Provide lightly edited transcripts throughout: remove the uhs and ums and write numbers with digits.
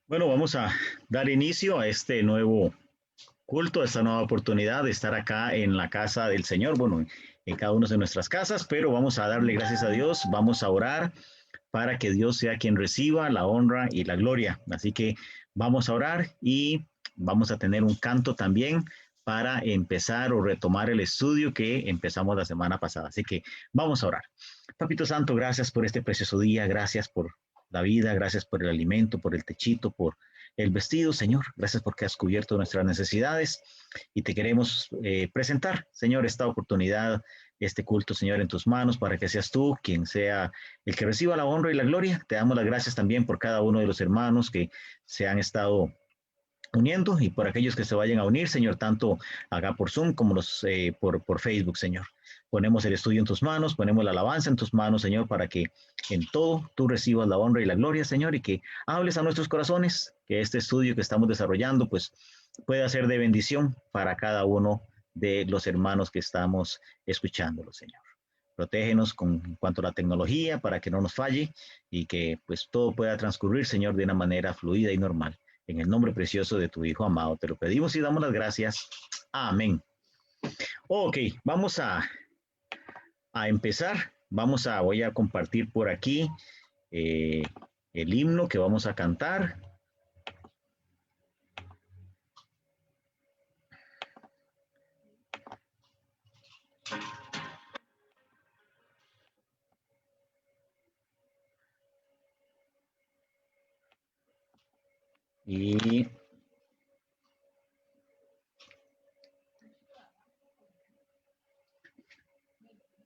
Bueno, vamos a dar inicio a este nuevo culto, a esta nueva oportunidad de estar acá en la casa del Señor, bueno, en cada una de nuestras casas, pero vamos a darle gracias a Dios, vamos a orar para que Dios sea quien reciba la honra y la gloria. Así que vamos a orar y vamos a tener un canto también para empezar o retomar el estudio que empezamos la semana pasada. Así que vamos a orar. Papito Santo, gracias por este precioso día, gracias por la vida, gracias por el alimento, por el techito, por el vestido, Señor. Gracias porque has cubierto nuestras necesidades y te queremos presentar, Señor, esta oportunidad, este culto, Señor, en tus manos para que seas tú quien sea el que reciba la honra y la gloria. Te damos las gracias también por cada uno de los hermanos que se han estado uniendo y por aquellos que se vayan a unir, Señor, tanto acá por Zoom como por Facebook, Señor. Ponemos el estudio en tus manos, ponemos la alabanza en tus manos, Señor, para que en todo tú recibas la honra y la gloria, Señor, y que hables a nuestros corazones, que este estudio que estamos desarrollando, pues, pueda ser de bendición para cada uno de los hermanos que estamos escuchándolo, Señor. Protégenos con cuanto a la tecnología para que no nos falle y que pues todo pueda transcurrir, Señor, de una manera fluida y normal. En el nombre precioso de tu Hijo amado, te lo pedimos y damos las gracias. Amén. Ok, vamos a empezar. Voy a compartir por aquí eh, el himno que vamos a cantar. Y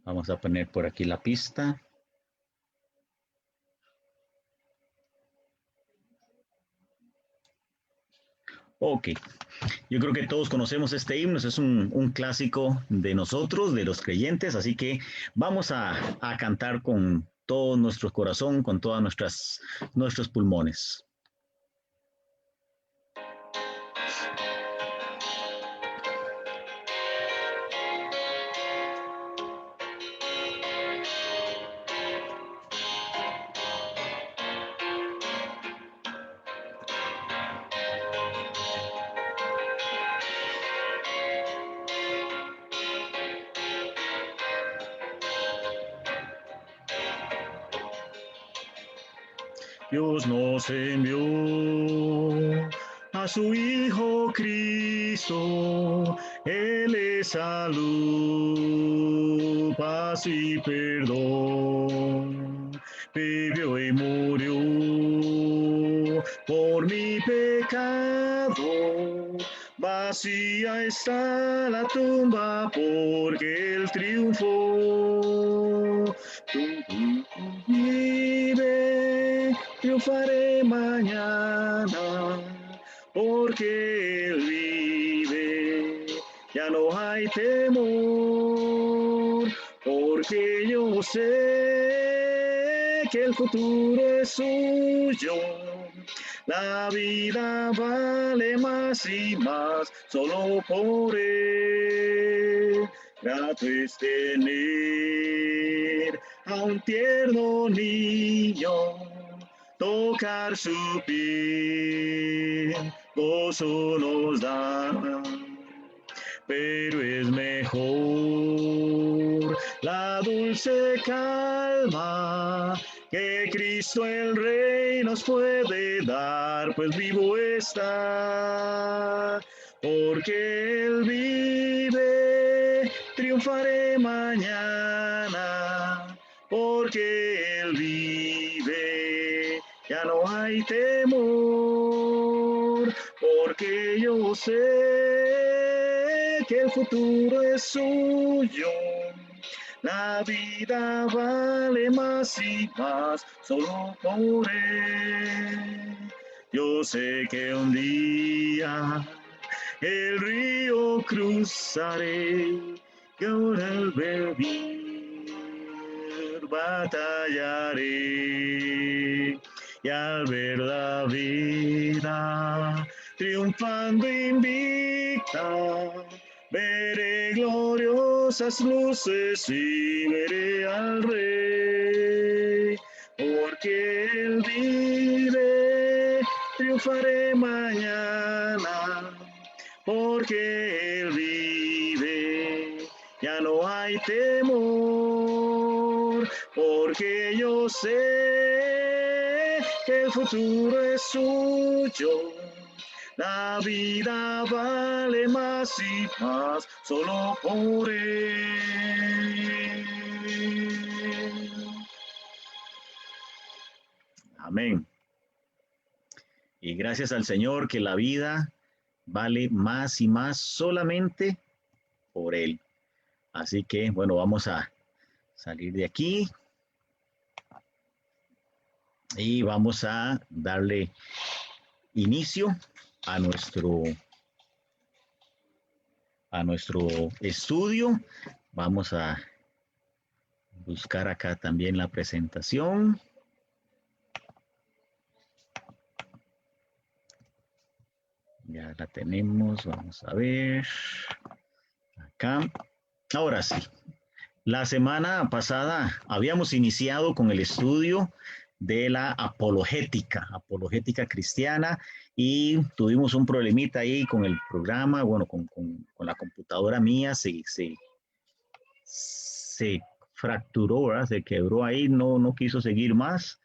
vamos a poner por aquí la pista. Ok, yo creo que todos conocemos este himno, es un clásico de nosotros, de los creyentes, así que vamos a cantar con todo nuestro corazón, con todas nuestros pulmones. Dios nos envió a su Hijo Cristo, Él es salud, paz y perdón. Vivió y murió por mi pecado. Vacía está la tumba porque Él triunfó. Vive, triunfaré mañana, porque Él vive. Ya no hay temor, porque yo sé que el futuro es suyo. La vida vale más y más solo por Él. Grato es tener a un tierno niño, tocar su piel, gozo nos da. Pero es mejor la dulce calma que Cristo el Rey nos puede dar, pues vivo está, porque Él vive, triunfaré mañana, porque Él vive, ya no hay temor, porque yo sé que el futuro es suyo. La vida vale más y más solo por Él. Yo sé que un día el río cruzaré y ahora al ver batallaré y al ver la vida triunfando invicta veré gloriosas luces y veré al Rey, porque Él vive, triunfaré mañana, porque Él vive, ya no hay temor, porque yo sé que el futuro es suyo. La vida vale más y más solo por Él. Amén. Y gracias al Señor que la vida vale más y más solamente por Él. Así que, bueno, vamos a salir de aquí y vamos a darle inicio a nuestro estudio. Vamos a buscar acá también la presentación. Ya la tenemos, vamos a ver. Acá. Ahora sí. La semana pasada habíamos iniciado con el estudio de la apologética cristiana, y tuvimos un problemita ahí con el programa, bueno, con la computadora mía, se fracturó, ¿verdad? Se quebró ahí, no quiso seguir más.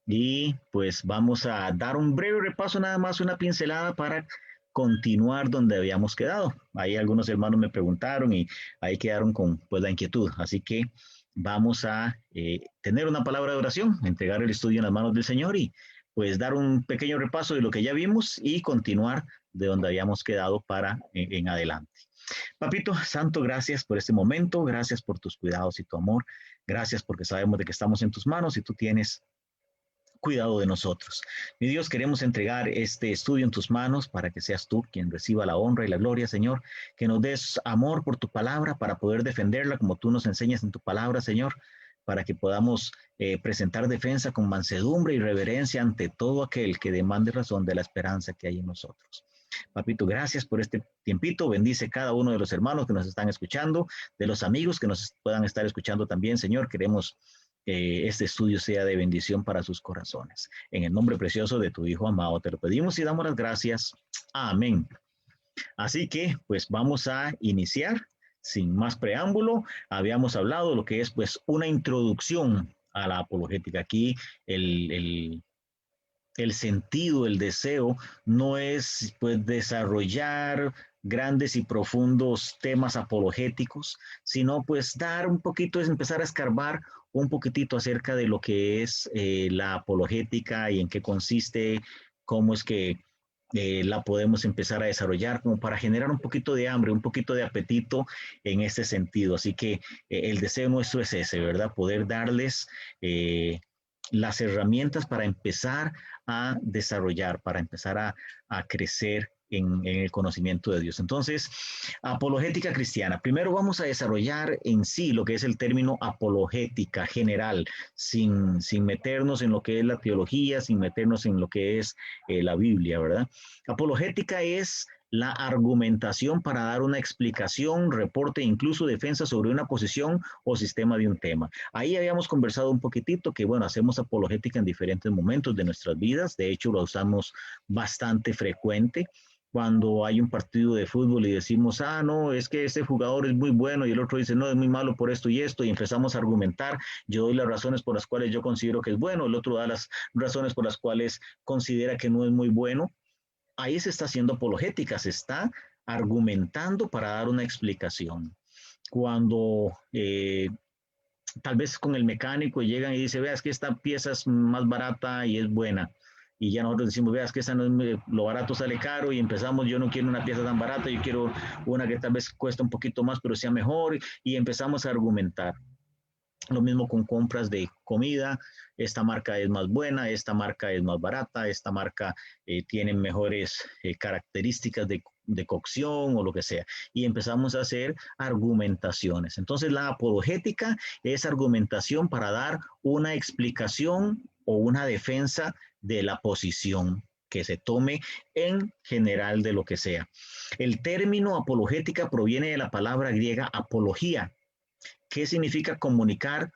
Y pues vamos a dar un breve repaso, nada más una pincelada para continuar donde habíamos quedado. Ahí algunos hermanos me preguntaron y ahí quedaron con pues la inquietud. Así que vamos a tener una palabra de oración, entregar el estudio en las manos del Señor y pues dar un pequeño repaso de lo que ya vimos y continuar de donde habíamos quedado para en adelante. Papito Santo, gracias por este momento, gracias por tus cuidados y tu amor, gracias porque sabemos de que estamos en tus manos y tú tienes cuidado de nosotros. Mi Dios, queremos entregar este estudio en tus manos para que seas tú quien reciba la honra y la gloria, Señor, que nos des amor por tu palabra para poder defenderla como tú nos enseñas en tu palabra, Señor, para que podamos presentar defensa con mansedumbre y reverencia ante todo aquel que demande razón de la esperanza que hay en nosotros. Papito, gracias por este tiempito. Bendice cada uno de los hermanos que nos están escuchando, de los amigos que nos puedan estar escuchando también, Señor. Queremos que este estudio sea de bendición para sus corazones. En el nombre precioso de tu Hijo amado te lo pedimos y damos las gracias. Amén. Así que, pues vamos a iniciar. Sin más preámbulo, habíamos hablado de lo que es pues una introducción a la apologética. Aquí el sentido, el deseo, no es pues desarrollar grandes y profundos temas apologéticos, sino pues dar un poquito, es empezar a escarbar un poquitito acerca de lo que es la apologética y en qué consiste, cómo es que la podemos empezar a desarrollar como para generar un poquito de hambre, un poquito de apetito en ese sentido. Así que el deseo nuestro es ese, ¿verdad? Poder darles las herramientas para empezar a desarrollar, para empezar a crecer en el conocimiento de Dios. Entonces, apologética cristiana. Primero vamos a desarrollar en sí lo que es el término apologética general, sin meternos en lo que es la teología, sin meternos en lo que es la Biblia, ¿verdad? Apologética es la argumentación para dar una explicación, reporte, incluso defensa sobre una posición o sistema de un tema. Ahí habíamos conversado un poquitito que, bueno, hacemos apologética en diferentes momentos de nuestras vidas. De hecho, lo usamos bastante frecuente cuando hay un partido de fútbol y decimos, no, es que este jugador es muy bueno y el otro dice, no, es muy malo por esto y esto, y empezamos a argumentar. Yo doy las razones por las cuales yo considero que es bueno, el otro da las razones por las cuales considera que no es muy bueno. Ahí se está haciendo apologética, se está argumentando para dar una explicación. Cuando tal vez con el mecánico llegan y dice, veas que esta pieza es más barata y es buena. Y ya nosotros decimos, veas que esa no es, lo barato sale caro y empezamos, yo no quiero una pieza tan barata, yo quiero una que tal vez cuesta un poquito más, pero sea mejor, y empezamos a argumentar. Lo mismo con compras de comida, esta marca es más buena, esta marca es más barata, esta marca tiene mejores características de cocción o lo que sea. Y empezamos a hacer argumentaciones. Entonces la apologética es argumentación para dar una explicación o una defensa de la posición que se tome en general de lo que sea. El término apologética proviene de la palabra griega apología, que significa comunicar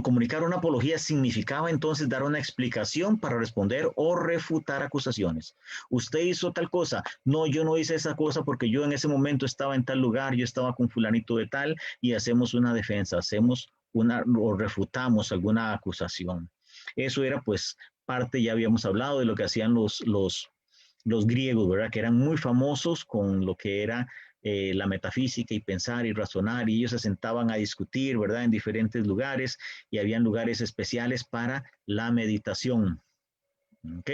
comunicar una apología significaba entonces dar una explicación para responder o refutar acusaciones. Usted hizo tal cosa. No, yo no hice esa cosa porque yo en ese momento estaba en tal lugar, yo estaba con fulanito de tal y hacemos una defensa, hacemos una o refutamos alguna acusación. Eso era pues parte, ya habíamos hablado de lo que hacían los griegos, ¿verdad? Que eran muy famosos con lo que era la metafísica y pensar y razonar, y ellos se sentaban a discutir, ¿verdad? En diferentes lugares, y habían lugares especiales para la meditación. ¿Ok?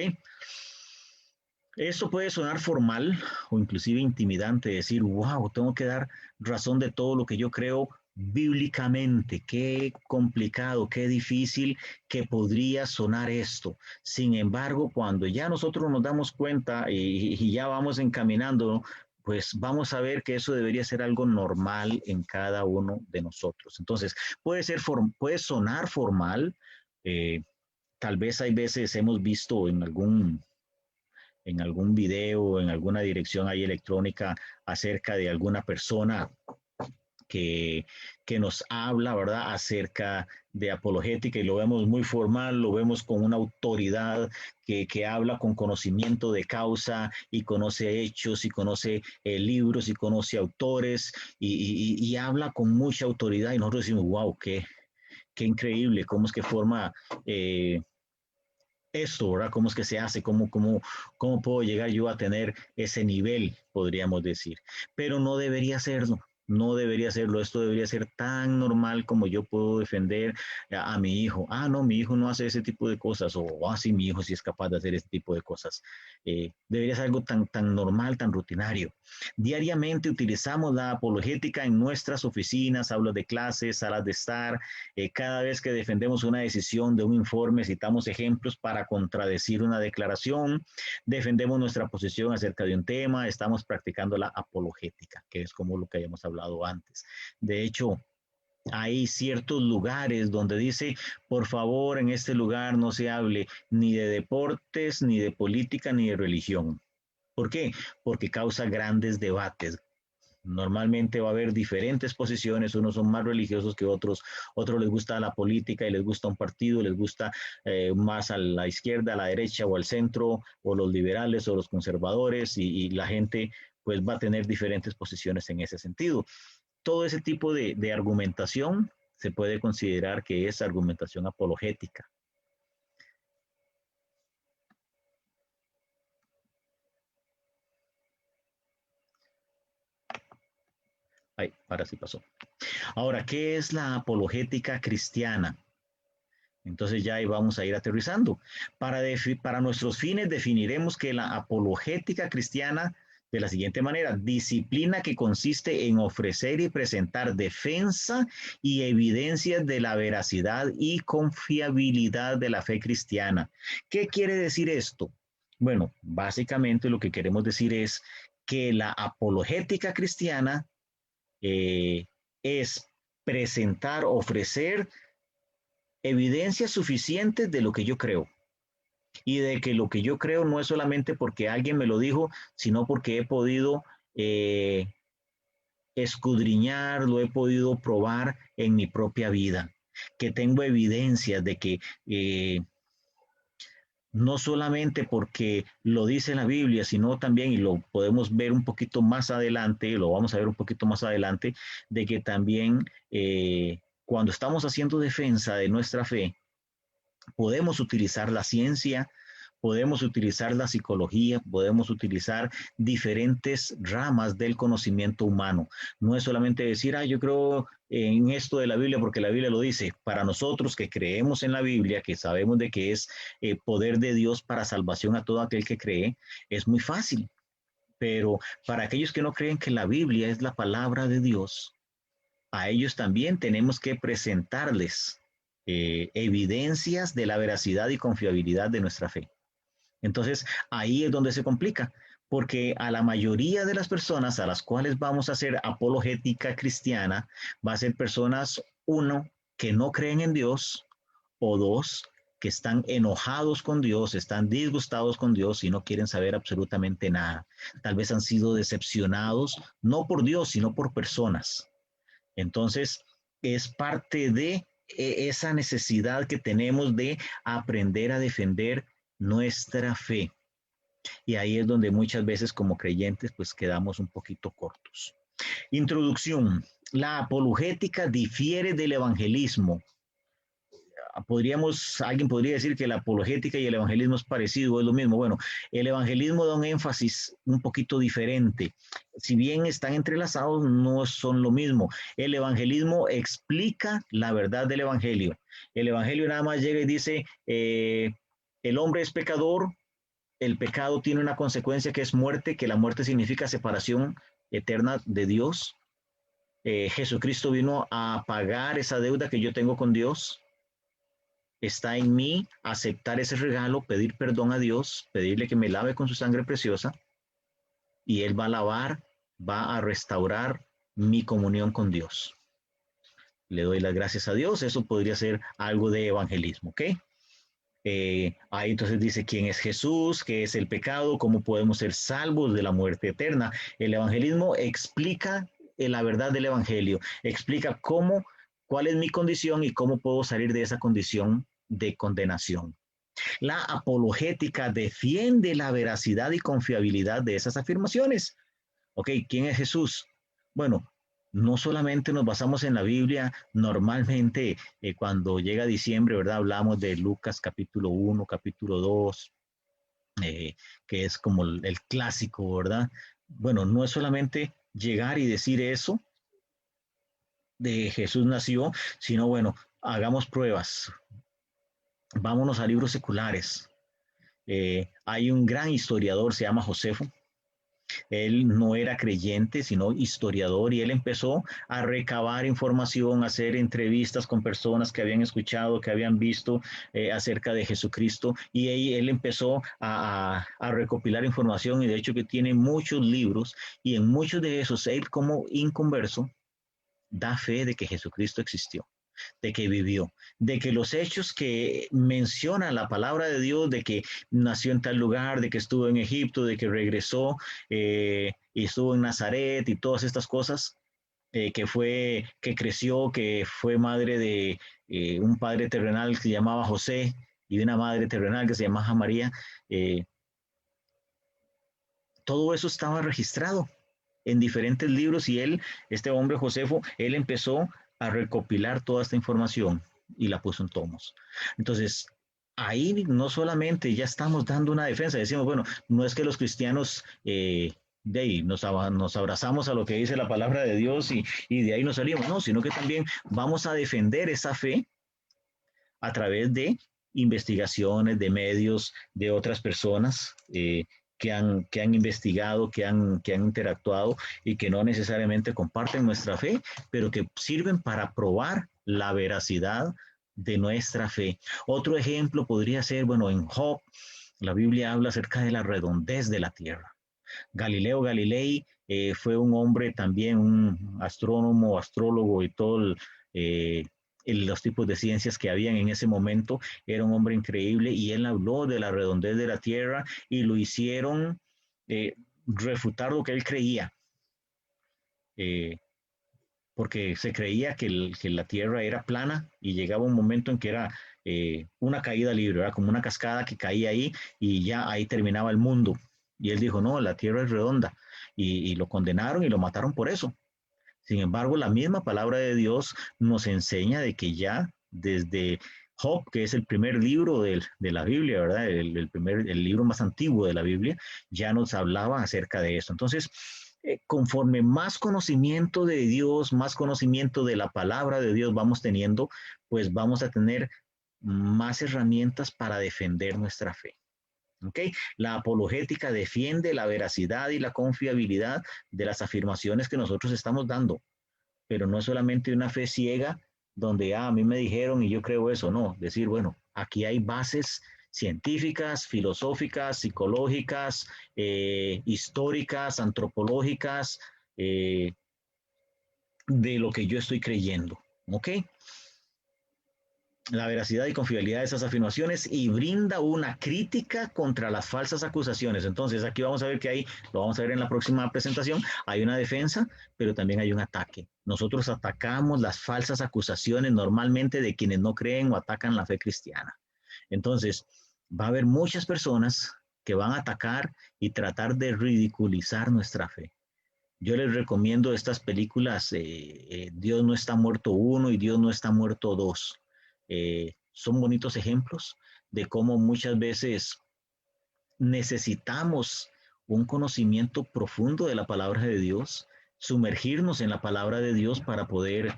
Esto puede sonar formal o inclusive intimidante, decir, wow, tengo que dar razón de todo lo que yo creo bíblicamente. Qué complicado, qué difícil que podría sonar esto. Sin embargo, cuando ya nosotros nos damos cuenta y ya vamos encaminando, pues vamos a ver que eso debería ser algo normal en cada uno de nosotros. Entonces, puede sonar formal. eh, Tal vez hay veces hemos visto en algún video, en alguna dirección ahí electrónica acerca de alguna persona que, que nos habla, ¿verdad?, acerca de apologética y lo vemos muy formal, lo vemos con una autoridad que habla con conocimiento de causa y conoce hechos y conoce libros y conoce autores y habla con mucha autoridad y nosotros decimos, wow, qué increíble, cómo es que forma esto, ¿verdad? ¿Cómo es que se hace? ¿Cómo puedo llegar yo a tener ese nivel, podríamos decir? Pero no debería serlo. No debería serlo, esto debería ser tan normal como yo puedo defender a mi hijo. Ah, no, mi hijo no hace ese tipo de cosas, o así mi hijo sí es capaz de hacer ese tipo de cosas. Debería ser algo tan normal, tan rutinario. Diariamente utilizamos la apologética en nuestras oficinas, aulas de clases, salas de estar, cada vez que defendemos una decisión de un informe, citamos ejemplos para contradecir una declaración, defendemos nuestra posición acerca de un tema, estamos practicando la apologética, que es como lo que habíamos hablado antes. De hecho, hay ciertos lugares donde dice, por favor, en este lugar no se hable ni de deportes, ni de política, ni de religión. ¿Por qué? Porque causa grandes debates, normalmente va a haber diferentes posiciones, unos son más religiosos que otros les gusta la política y les gusta un partido, les gusta más a la izquierda, a la derecha o al centro, o los liberales o los conservadores, y la gente pues va a tener diferentes posiciones en ese sentido. Todo ese tipo de argumentación se puede considerar que es argumentación apologética. Ay, para sí pasó. Ahora, ¿qué es la apologética cristiana? Entonces ya ahí vamos a ir aterrizando. Para nuestros fines definiremos que la apologética cristiana de la siguiente manera: disciplina que consiste en ofrecer y presentar defensa y evidencias de la veracidad y confiabilidad de la fe cristiana. ¿Qué quiere decir esto? Bueno, básicamente lo que queremos decir es que la apologética cristiana eh, es presentar, ofrecer evidencias suficientes de lo que yo creo y de que lo que yo creo no es solamente porque alguien me lo dijo, sino porque he podido escudriñar, lo he podido probar en mi propia vida, que tengo evidencias de que no solamente porque lo dice la Biblia, sino también, y lo podemos ver un poquito más adelante, lo vamos a ver un poquito más adelante, de que también cuando estamos haciendo defensa de nuestra fe, podemos utilizar la ciencia, podemos utilizar la psicología, podemos utilizar diferentes ramas del conocimiento humano. No es solamente decir, ah, yo creo en esto de la Biblia porque la Biblia lo dice. Para nosotros que creemos en la Biblia, que sabemos de que es poder de Dios para salvación a todo aquel que cree, es muy fácil. Pero para aquellos que no creen que la Biblia es la palabra de Dios, a ellos también tenemos que presentarles evidencias de la veracidad y confiabilidad de nuestra fe. Entonces, ahí es donde se complica, porque a la mayoría de las personas a las cuales vamos a hacer apologética cristiana, va a ser personas, uno, que no creen en Dios, o dos, que están enojados con Dios, están disgustados con Dios y no quieren saber absolutamente nada. Tal vez han sido decepcionados, no por Dios, sino por personas. Entonces, es parte de esa necesidad que tenemos de aprender a defender nuestra fe. Y ahí es donde muchas veces como creyentes pues quedamos un poquito cortos. Introducción. La apologética difiere del evangelismo. Alguien podría decir que la apologética y el evangelismo es parecido, es lo mismo. Bueno, el evangelismo da un énfasis un poquito diferente. Si bien están entrelazados, no son lo mismo. El evangelismo explica la verdad del evangelio. El evangelio nada más llega y dice, el hombre es pecador, el pecado tiene una consecuencia que es muerte, que la muerte significa separación eterna de Dios. Jesucristo vino a pagar esa deuda que yo tengo con Dios. Está en mí aceptar ese regalo, pedir perdón a Dios, pedirle que me lave con su sangre preciosa y Él va a lavar, va a restaurar mi comunión con Dios. Le doy las gracias a Dios, eso podría ser algo de evangelismo, ¿ok? Ahí entonces dice quién es Jesús, qué es el pecado, cómo podemos ser salvos de la muerte eterna. El evangelismo explica la verdad del evangelio, explica cuál es mi condición y cómo puedo salir de esa condición de condenación. La apologética defiende la veracidad y confiabilidad de esas afirmaciones. Ok, ¿quién es Jesús? Bueno, no solamente nos basamos en la Biblia, normalmente cuando llega diciembre, ¿verdad? Hablamos de Lucas capítulo 1, capítulo 2, que es como el clásico, ¿verdad? Bueno, no es solamente llegar y decir eso de Jesús nació, sino bueno, hagamos pruebas, vámonos a libros seculares. Hay un gran historiador, se llama Josefo. Él no era creyente, sino historiador, y él empezó a recabar información, a hacer entrevistas con personas que habían escuchado, que habían visto acerca de Jesucristo, y él empezó a recopilar información, y de hecho que tiene muchos libros, y en muchos de esos, él como inconverso, da fe de que Jesucristo existió, de que vivió, de que los hechos que menciona la palabra de Dios, de que nació en tal lugar, de que estuvo en Egipto, de que regresó y estuvo en Nazaret y todas estas cosas, que creció, que fue madre de un padre terrenal que se llamaba José y una madre terrenal que se llamaba María, eh, todo eso estaba registrado en diferentes libros y este hombre Josefo, él empezó a recopilar toda esta información y la puso en tomos. Entonces, ahí no solamente ya estamos dando una defensa, decimos, bueno, no es que los cristianos de ahí nos abrazamos a lo que dice la palabra de Dios y de ahí nos salimos, no, sino que también vamos a defender esa fe a través de investigaciones, de medios, de otras personas que han investigado, que han interactuado y que no necesariamente comparten nuestra fe, pero que sirven para probar la veracidad de nuestra fe. Otro ejemplo podría ser, bueno, en Job, la Biblia habla acerca de la redondez de la tierra. Galileo Galilei fue un hombre también, un astrónomo, astrólogo y todo los tipos de ciencias que habían en ese momento. Era un hombre increíble y él habló de la redondez de la Tierra y lo hicieron refutar lo que él creía, eh, porque se creía que la Tierra era plana y llegaba un momento en que era una caída libre, era como una cascada que caía ahí y ya ahí terminaba el mundo. Y él dijo, no, la Tierra es redonda. Y lo condenaron y lo mataron por eso. Sin embargo, la misma palabra de Dios nos enseña de que ya desde Job, que es el primer libro de la Biblia, ¿verdad? El libro más antiguo de la Biblia, ya nos hablaba acerca de eso. Entonces, conforme más conocimiento de Dios, más conocimiento de la palabra de Dios vamos teniendo, pues vamos a tener más herramientas para defender nuestra fe. ¿Okay? La apologética defiende la veracidad y la confiabilidad de las afirmaciones que nosotros estamos dando, pero no es solamente una fe ciega donde a mí me dijeron y yo creo eso, no, decir, bueno, aquí hay bases científicas, filosóficas, psicológicas, históricas, antropológicas, de lo que yo estoy creyendo, ¿ok? La veracidad y confiabilidad de esas afirmaciones y brinda una crítica contra las falsas acusaciones. Entonces, aquí vamos a ver que hay, lo vamos a ver en la próxima presentación, hay una defensa, pero también hay un ataque. nosotros atacamos las falsas acusaciones normalmente de quienes no creen o atacan la fe cristiana. Entonces, va a haber muchas personas que van a atacar y tratar de ridiculizar nuestra fe. Yo les recomiendo estas películas, Dios no está muerto uno y Dios no está muerto dos. Son bonitos ejemplos de cómo muchas veces necesitamos un conocimiento profundo de la palabra de Dios, sumergirnos en la palabra de Dios para poder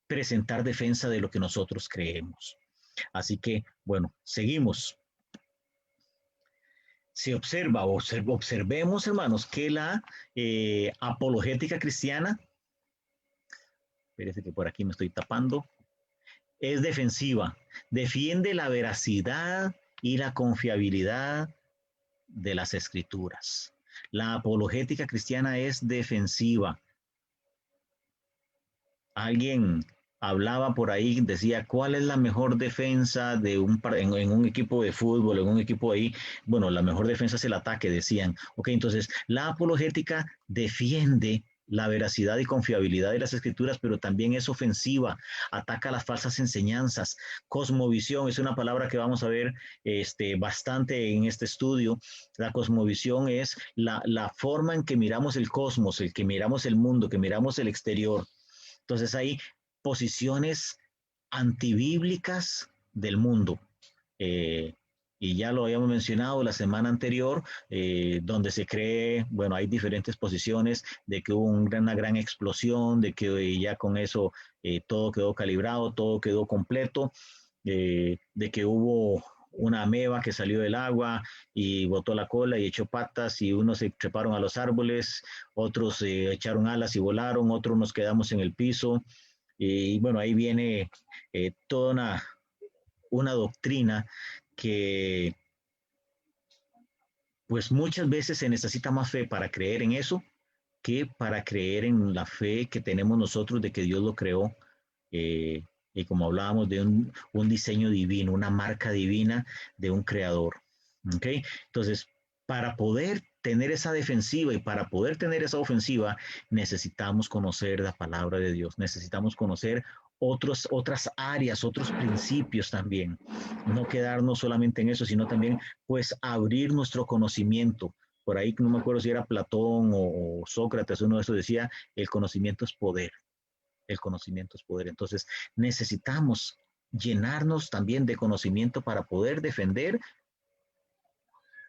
presentar defensa de lo que nosotros creemos. Así que, bueno, seguimos. Se observa, observemos, hermanos, que la apologética cristiana, parece que por aquí me estoy tapando, es defensiva, defiende la veracidad y la confiabilidad de las escrituras. La apologética cristiana es defensiva. Alguien hablaba por ahí, decía, ¿cuál es la mejor defensa de en un equipo de fútbol, en un equipo ahí? Bueno, la mejor defensa es el ataque, decían. Ok, entonces la apologética defiende la veracidad y confiabilidad de las escrituras, pero también es ofensiva, ataca las falsas enseñanzas. Cosmovisión es una palabra que vamos a ver bastante en este estudio. La cosmovisión es la forma en que miramos el cosmos, el que miramos el mundo, que miramos el exterior. Entonces hay posiciones antibíblicas del mundo. Y ya lo habíamos mencionado la semana anterior, donde se cree, bueno, hay diferentes posiciones de que hubo una gran explosión, de que ya con eso todo quedó calibrado, todo quedó completo, de que hubo una ameba que salió del agua y botó la cola y echó patas y unos se treparon a los árboles, otros echaron alas y volaron, otros nos quedamos en el piso. Y bueno, ahí viene toda una doctrina que pues muchas veces se necesita más fe para creer en eso que para creer en la fe que tenemos nosotros de que Dios lo creó. eh, y como hablábamos de un diseño divino, una marca divina de un creador. ¿Ok? Entonces, para poder tener esa defensiva y para poder tener esa ofensiva, necesitamos conocer la palabra de Dios, necesitamos conocer otras áreas, otros principios también. No quedarnos solamente en eso, sino también pues abrir nuestro conocimiento. Por ahí no me acuerdo si era Platón o Sócrates, uno de esos decía, el conocimiento es poder, el conocimiento es poder. Entonces necesitamos llenarnos también de conocimiento para poder defender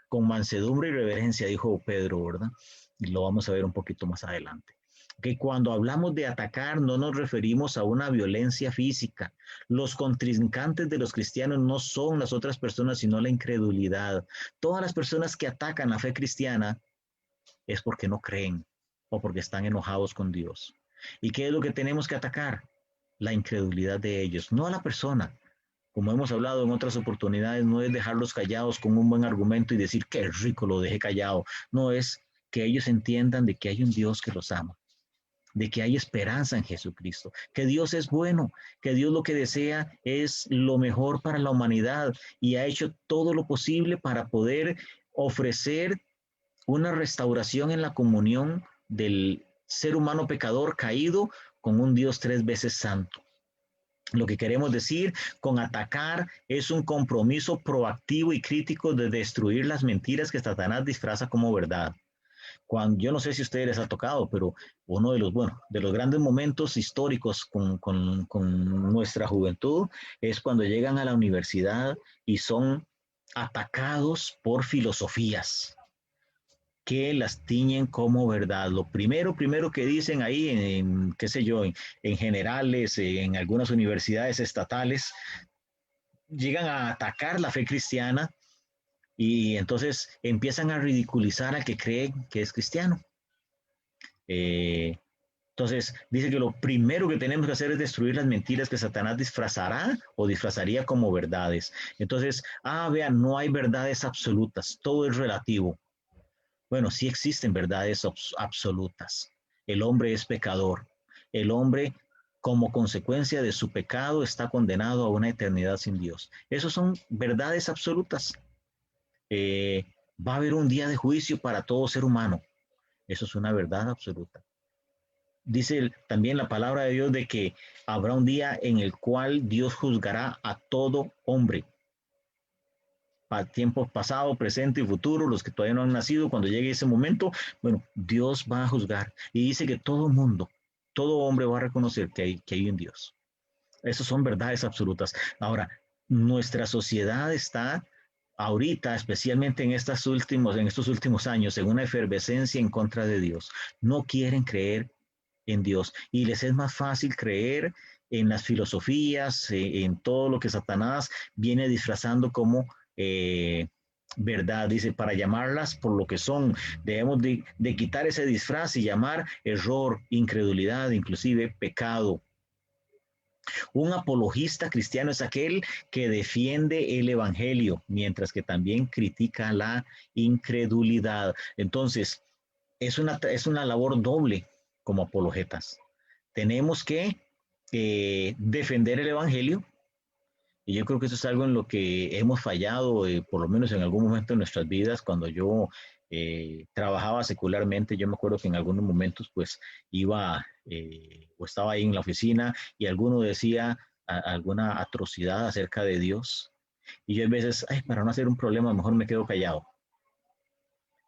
con mansedumbre y reverencia, dijo Pedro, ¿verdad? Y lo vamos a ver un poquito más adelante. Que cuando hablamos de atacar no nos referimos a una violencia física. Los contrincantes de los cristianos no son las otras personas, sino la incredulidad. Todas las personas que atacan la fe cristiana es porque no creen o porque están enojados con Dios. ¿Y qué es lo que tenemos que atacar? La incredulidad de ellos, no a la persona. Como hemos hablado en otras oportunidades, no es dejarlos callados con un buen argumento y decir qué rico lo dejé callado. No, es que ellos entiendan de que hay un Dios que los ama, de que hay esperanza en Jesucristo, que Dios es bueno, que Dios lo que desea es lo mejor para la humanidad y ha hecho todo lo posible para poder ofrecer una restauración en la comunión del ser humano pecador caído con un Dios tres veces santo. Lo que queremos decir con atacar es un compromiso proactivo y crítico de destruir las mentiras que Satanás disfraza como verdad. Cuando, yo no sé si a ustedes les ha tocado, pero uno de los, bueno, de los grandes momentos históricos con nuestra juventud es cuando llegan a la universidad y son atacados por filosofías que las tiñen como verdad. Lo primero que dicen ahí, qué sé yo, en generales, en algunas universidades estatales, llegan a atacar la fe cristiana y entonces empiezan a ridiculizar al que cree que es cristiano. Eh, entonces, dice que lo primero que tenemos que hacer es destruir las mentiras que Satanás disfrazará o disfrazaría como verdades. Entonces, vean, no hay verdades absolutas, todo es relativo. Bueno, sí existen verdades absolutas. El hombre es pecador. El hombre, como consecuencia de su pecado, está condenado a una eternidad sin Dios. Esas son verdades absolutas. Eh, Va a haber un día de juicio para todo ser humano. Eso es una verdad absoluta. Dice también la palabra de Dios de que habrá un día en el cual Dios juzgará a todo hombre, para tiempos pasado, presente y futuro, los que todavía no han nacido, cuando llegue ese momento, bueno, Dios va a juzgar. Y dice que todo mundo, todo hombre va a reconocer que hay un Dios. Esas son verdades absolutas. Ahora, nuestra sociedad está ahorita, especialmente en estos últimos años, en una efervescencia en contra de Dios. No quieren creer en Dios y les es más fácil creer en las filosofías, en todo lo que Satanás viene disfrazando como verdad. Dice, para llamarlas por lo que son, debemos de quitar ese disfraz y llamar error, incredulidad, inclusive pecado. Un apologista cristiano es aquel que defiende el evangelio, mientras que también critica la incredulidad. Entonces, es una labor doble como apologetas. Tenemos que defender el evangelio, y yo creo que eso es algo en lo que hemos fallado, por lo menos en algún momento de nuestras vidas. Cuando yo trabajaba secularmente, yo me acuerdo que en algunos momentos pues iba o estaba ahí en la oficina y alguno decía alguna atrocidad acerca de Dios. Y yo a veces, ay, para no hacer un problema, mejor me quedo callado.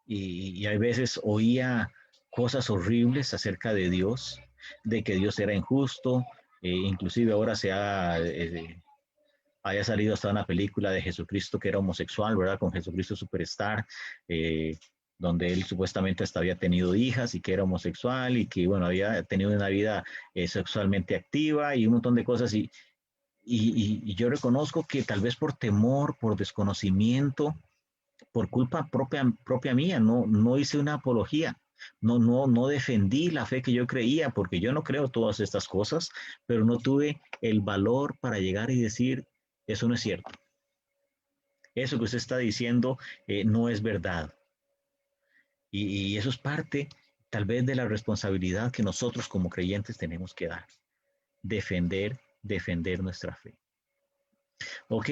Y a veces oía cosas horribles acerca de Dios, de que Dios era injusto, inclusive ahora haya salido hasta una película de Jesucristo que era homosexual, ¿verdad? Con Jesucristo Superstar, eh, donde él supuestamente hasta había tenido hijas y que era homosexual y que, bueno, había tenido una vida sexualmente activa y un montón de cosas. Y yo reconozco que tal vez por temor, por desconocimiento, por culpa propia mía, no hice una apología. No defendí la fe que yo creía, porque yo no creo todas estas cosas, pero no tuve el valor para llegar y decir, eso no es cierto. Eso que usted está diciendo no es verdad. Y eso es parte tal vez de la responsabilidad que nosotros como creyentes tenemos que dar. Defender nuestra fe. Ok,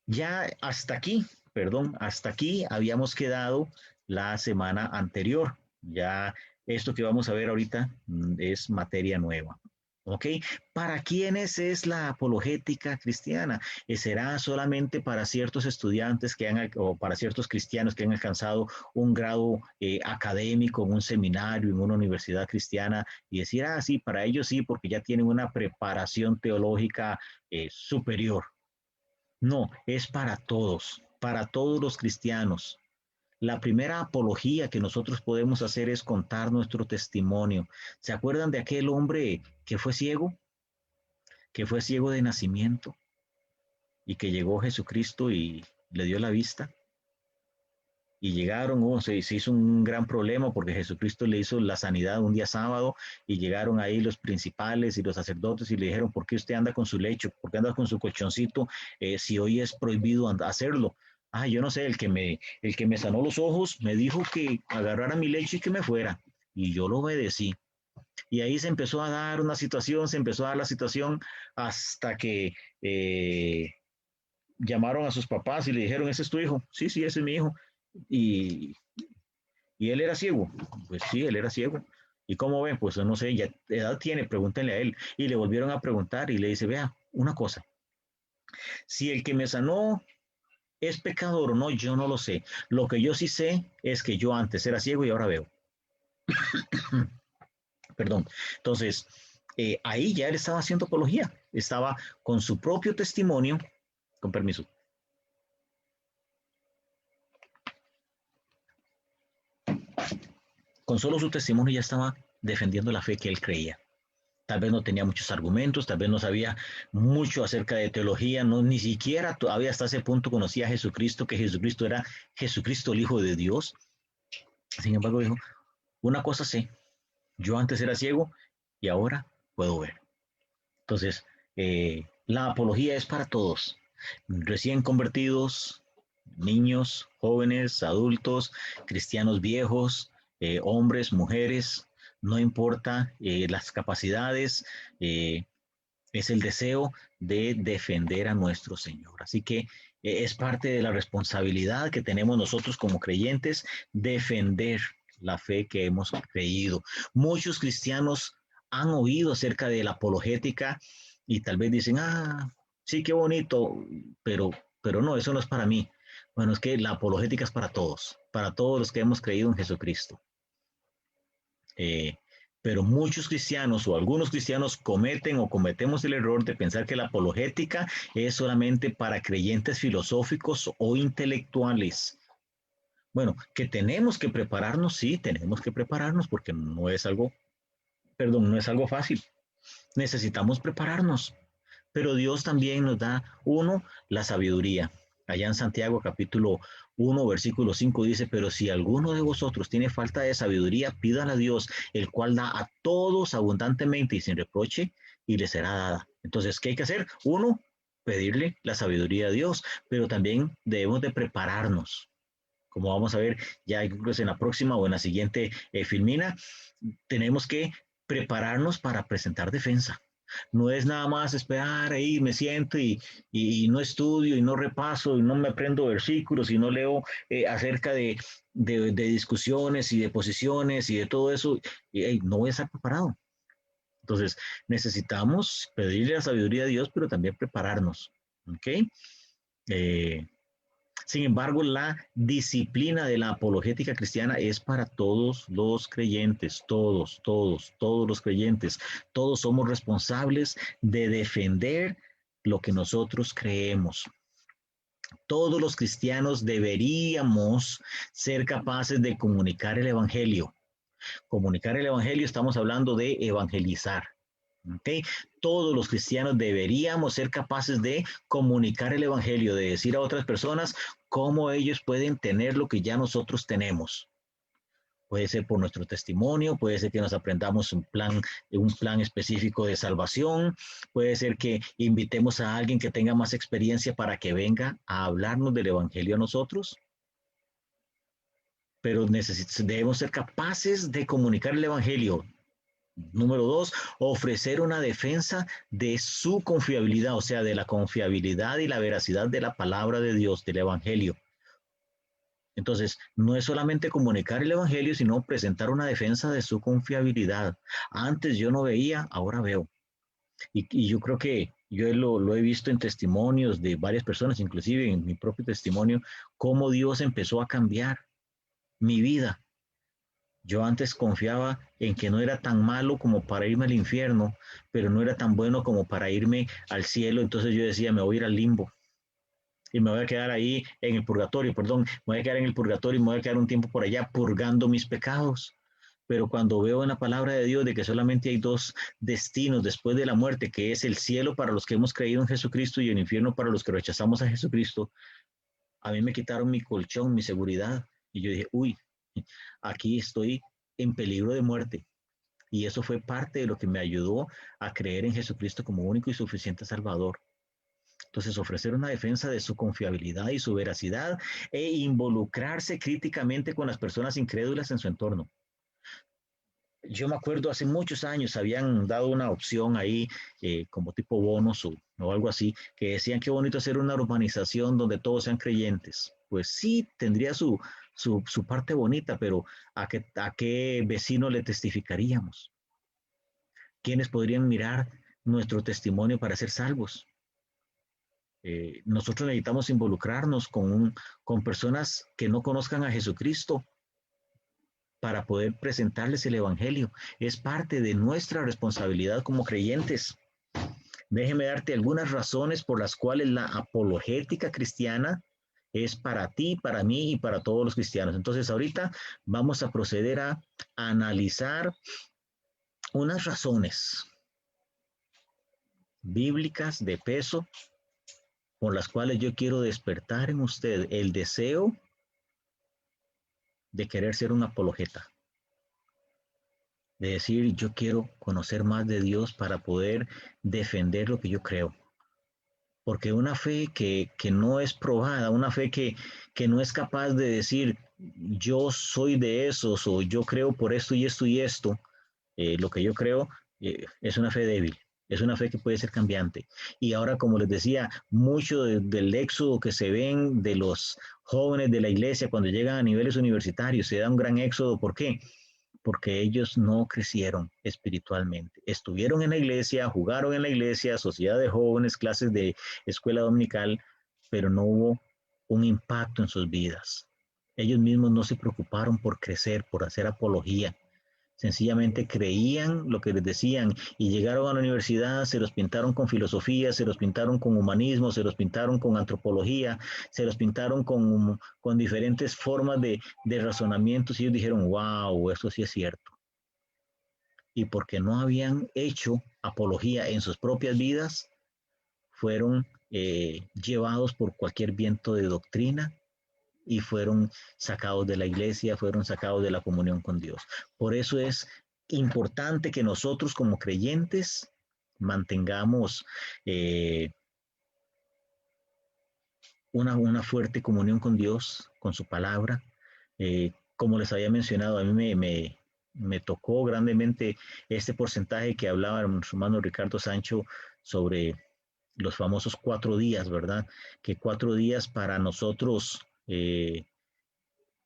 ya hasta aquí, perdón, hasta aquí habíamos quedado la semana anterior. Ya esto que vamos a ver ahorita es materia nueva. ¿Ok? ¿Para quiénes es la apologética cristiana? ¿Será solamente para ciertos estudiantes o para ciertos cristianos que han alcanzado un grado académico en un seminario, en una universidad cristiana? Y decir, ah, sí, para ellos sí, porque ya tienen una preparación teológica superior. No, es para todos los cristianos. La primera apología que nosotros podemos hacer es contar nuestro testimonio. ¿Se acuerdan de aquel hombre que fue ciego? Que fue ciego de nacimiento y que llegó Jesucristo y le dio la vista. Y llegaron, se hizo un gran problema porque Jesucristo le hizo la sanidad un día sábado y llegaron ahí los principales y los sacerdotes y le dijeron, ¿por qué usted anda con su lecho? ¿Por qué anda con su colchoncito si hoy es prohibido hacerlo? Ah, yo no sé, el que me sanó los ojos me dijo que agarrara mi lecho y que me fuera. Y yo lo obedecí. Y ahí se empezó a dar una situación, se empezó a dar la situación hasta que llamaron a sus papás y le dijeron, ¿ese es tu hijo? Sí, sí, ese es mi hijo. Y, y él era ciego. Pues sí, él era ciego. ¿Y cómo ven? Pues no sé, ya edad tiene, pregúntenle a él. Y le volvieron a preguntar y le dice, vea, una cosa, si el que me sanó es pecador o no, yo no lo sé. Lo que yo sí sé es que yo antes era ciego y ahora veo. Perdón. Entonces, ahí ya él estaba haciendo apología, estaba con su propio testimonio, con permiso, con solo su testimonio ya estaba defendiendo la fe que él creía. Tal vez no tenía muchos argumentos, tal vez no sabía mucho acerca de teología, no, ni siquiera todavía hasta ese punto conocía a Jesucristo, que Jesucristo era Jesucristo el Hijo de Dios. Sin embargo, dijo, una cosa sé, yo antes era ciego y ahora puedo ver. Entonces, la apología es para todos, recién convertidos, niños, jóvenes, adultos, cristianos viejos, hombres, mujeres, no importa las capacidades, es el deseo de defender a nuestro Señor. Así que es parte de la responsabilidad que tenemos nosotros como creyentes defender la fe que hemos creído. Muchos cristianos han oído acerca de la apologética y tal vez dicen, sí, qué bonito, pero, pero no, eso no es para mí. Bueno, es que la apologética es para todos los que hemos creído en Jesucristo. Eh, pero muchos cristianos o algunos cristianos cometen o cometemos el error de pensar que la apologética es solamente para creyentes filosóficos o intelectuales. Bueno, que tenemos que prepararnos, sí, tenemos que prepararnos porque no es algo, perdón, no es algo fácil. Necesitamos prepararnos, pero Dios también nos da, uno, la sabiduría. Allá en Santiago capítulo 1, versículo 5 dice, pero si alguno de vosotros tiene falta de sabiduría, pídala a Dios, el cual da a todos abundantemente y sin reproche, y le será dada. Entonces, ¿qué hay que hacer? Uno, pedirle la sabiduría a Dios, pero también debemos de prepararnos. Como vamos a ver ya incluso en la próxima o en la siguiente filmina, tenemos que prepararnos para presentar defensa. No es nada más esperar ahí, me siento y no estudio y no repaso y no me aprendo versículos y no leo acerca de discusiones y de posiciones y de todo eso, y no voy a estar preparado. Entonces, necesitamos pedirle la sabiduría a Dios, pero también prepararnos. ¿Ok? Eh, Sin embargo, la disciplina de la apologética cristiana es para todos los creyentes, todos los creyentes. Todos somos responsables de defender lo que nosotros creemos. Todos los cristianos deberíamos ser capaces de comunicar el Evangelio. Comunicar el Evangelio, estamos hablando de evangelizar. ¿Okay? Todos los cristianos deberíamos ser capaces de comunicar el Evangelio, de decir a otras personas cómo ellos pueden tener lo que ya nosotros tenemos. Puede ser por nuestro testimonio, puede ser que nos aprendamos un plan específico de salvación, puede ser que invitemos a alguien que tenga más experiencia para que venga a hablarnos del Evangelio a nosotros. Pero debemos ser capaces de comunicar el Evangelio. Número dos, ofrecer una defensa de su confiabilidad, o sea, de la confiabilidad y la veracidad de la palabra de Dios, del Evangelio. Entonces, no es solamente comunicar el Evangelio, sino presentar una defensa de su confiabilidad. Antes yo no veía, ahora veo. Y yo creo que yo lo he visto en testimonios de varias personas, inclusive en mi propio testimonio, cómo Dios empezó a cambiar mi vida. Yo antes confiaba en que no era tan malo como para irme al infierno, pero no era tan bueno como para irme al cielo. Entonces yo decía, me voy a ir al limbo y me voy a quedar ahí en el purgatorio, perdón, me voy a quedar en el purgatorio y me voy a quedar un tiempo por allá purgando mis pecados. Pero cuando veo en la palabra de Dios de que solamente hay dos destinos después de la muerte, que es el cielo para los que hemos creído en Jesucristo y el infierno para los que rechazamos a Jesucristo, a mí me quitaron mi colchón, mi seguridad. Y yo dije, uy, aquí estoy en peligro de muerte. Y eso fue parte de lo que me ayudó a creer en Jesucristo como único y suficiente Salvador. Entonces, ofrecer una defensa de su confiabilidad y su veracidad e involucrarse críticamente con las personas incrédulas en su entorno. Yo me acuerdo hace muchos años habían dado una opción ahí como tipo bonus o algo así, que decían qué bonito hacer una urbanización donde todos sean creyentes. Pues sí, tendría su parte bonita, pero a qué vecino le testificaríamos? ¿Quiénes podrían mirar nuestro testimonio para ser salvos? Nosotros necesitamos involucrarnos con personas que no conozcan a Jesucristo para poder presentarles el Evangelio. Es parte de nuestra responsabilidad como creyentes. Déjeme darte algunas razones por las cuales la apologética cristiana es para ti, para mí y para todos los cristianos. Entonces ahorita vamos a proceder a analizar unas razones bíblicas de peso por las cuales yo quiero despertar en usted el deseo de querer ser un apologeta, de decir yo quiero conocer más de Dios para poder defender lo que yo creo. Porque una fe que no es probada, una fe que no es capaz de decir yo soy de esos o yo creo por esto y esto y esto, lo que yo creo es una fe débil. Es una fe que puede ser cambiante. Y ahora, como les decía, mucho del éxodo que se ven de los jóvenes de la iglesia cuando llegan a niveles universitarios, se da un gran éxodo. ¿Por qué? porque ellos no crecieron espiritualmente. Estuvieron en la iglesia, jugaron en la iglesia, sociedad de jóvenes, clases de escuela dominical, pero no hubo un impacto en sus vidas. Ellos mismos no se preocuparon por crecer, por hacer apología. Sencillamente creían lo que les decían y llegaron a la universidad, se los pintaron con filosofía, se los pintaron con humanismo, se los pintaron con antropología, se los pintaron con diferentes formas de razonamientos y ellos dijeron, wow, eso sí es cierto. Y porque no habían hecho apología en sus propias vidas, fueron llevados por cualquier viento de doctrina y fueron sacados de la iglesia, fueron sacados de la comunión con Dios. Por eso es importante que nosotros como creyentes mantengamos una fuerte comunión con Dios, con su palabra. Como les había mencionado, a mí me tocó grandemente este porcentaje que hablaba el hermano Ricardo Sancho sobre los famosos 4 días, ¿verdad? Que 4 días para nosotros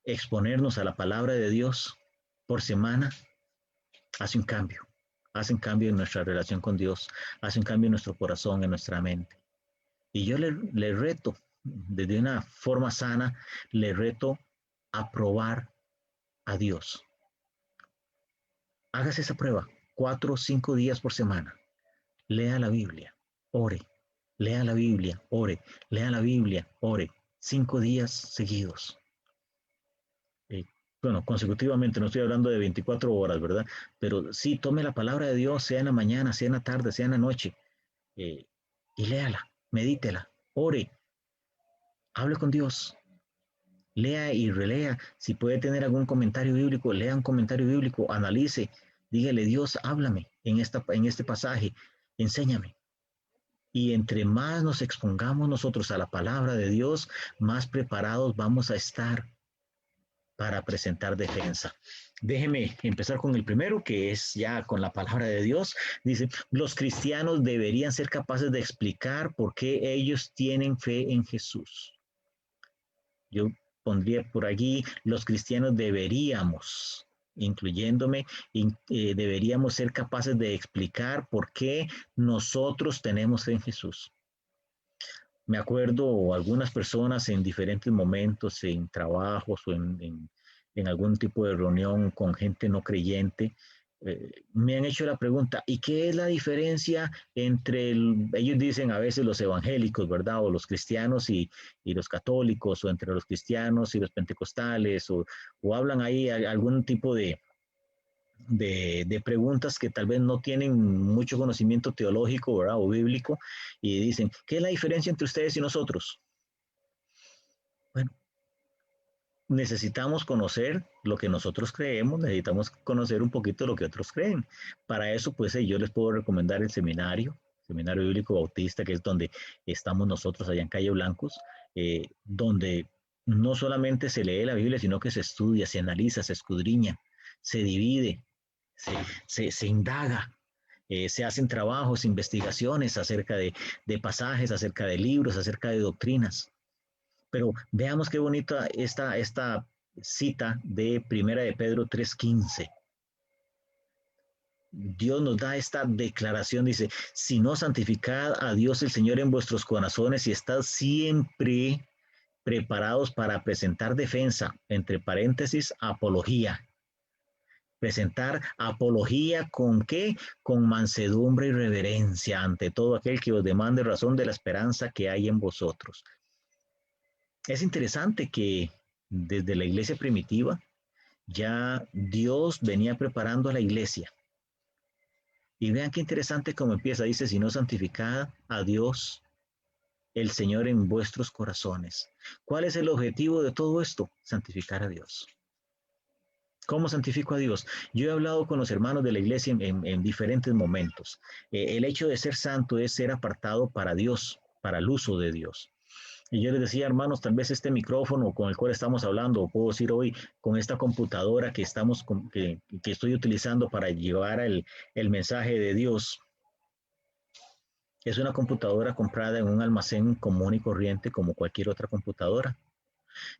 exponernos a la palabra de Dios por semana hace un cambio en nuestra relación con Dios, hace un cambio en nuestro corazón, en nuestra mente. Y yo le reto, desde una forma sana, le reto a probar a Dios. Hágase esa prueba, 4 o 5 días por semana. Lea la Biblia, ore, lea la Biblia, ore, lea la Biblia, ore, 5 días seguidos. Eh, bueno, consecutivamente, no estoy hablando de 24 horas, ¿verdad? Pero sí, tome la palabra de Dios, sea en la mañana, sea en la tarde, sea en la noche, eh, y léala, medítela, ore, hable con Dios, lea y relea. Si puede tener algún comentario bíblico, lea un comentario bíblico, analice, dígale, Dios, háblame en este pasaje, enséñame. Y entre más nos expongamos nosotros a la palabra de Dios, más preparados vamos a estar para presentar defensa. Déjeme empezar con el primero, que es ya con la palabra de Dios. Dice, los cristianos deberían ser capaces de explicar por qué ellos tienen fe en Jesús. Yo pondría por aquí, los cristianos deberíamos, incluyéndome, deberíamos ser capaces de explicar por qué nosotros tenemos fe en Jesús. Me acuerdo algunas personas en diferentes momentos, en trabajos o en algún tipo de reunión con gente no creyente, me han hecho la pregunta, ¿y qué es la diferencia entre, ellos dicen a veces los evangélicos, ¿verdad? O los cristianos y los católicos, o entre los cristianos y los pentecostales, o hablan ahí algún tipo de preguntas que tal vez no tienen mucho conocimiento teológico, ¿verdad? O bíblico, y dicen, ¿qué es la diferencia entre ustedes y nosotros? Bueno, necesitamos conocer lo que nosotros creemos, necesitamos conocer un poquito lo que otros creen. Para eso, pues yo les puedo recomendar el Seminario Bíblico Bautista, que es donde estamos nosotros allá en Calle Blancos, donde no solamente se lee la Biblia, sino que se estudia, se analiza, se escudriña, se divide, se indaga, se hacen trabajos, investigaciones acerca de pasajes, acerca de libros, acerca de doctrinas. Pero veamos qué bonita esta cita de Primera de Pedro 3:15. Dios nos da esta declaración, dice, si no santificad a Dios el Señor en vuestros corazones y estad siempre preparados para presentar defensa, entre paréntesis, apología. Presentar apología con qué? Con mansedumbre y reverencia ante todo aquel que os demande razón de la esperanza que hay en vosotros. Es interesante que desde la iglesia primitiva ya Dios venía preparando a la iglesia. Y vean qué interesante cómo empieza. Dice, si no santificad a Dios, el Señor en vuestros corazones. ¿Cuál es el objetivo de todo esto? Santificar a Dios. ¿Cómo santifico a Dios? Yo he hablado con los hermanos de la iglesia en diferentes momentos. El hecho de ser santo es ser apartado para Dios, para el uso de Dios. Y yo les decía, hermanos, tal vez este micrófono con el cual estamos hablando, o puedo decir hoy, con esta computadora que estoy utilizando para llevar el mensaje de Dios, es una computadora comprada en un almacén común y corriente como cualquier otra computadora.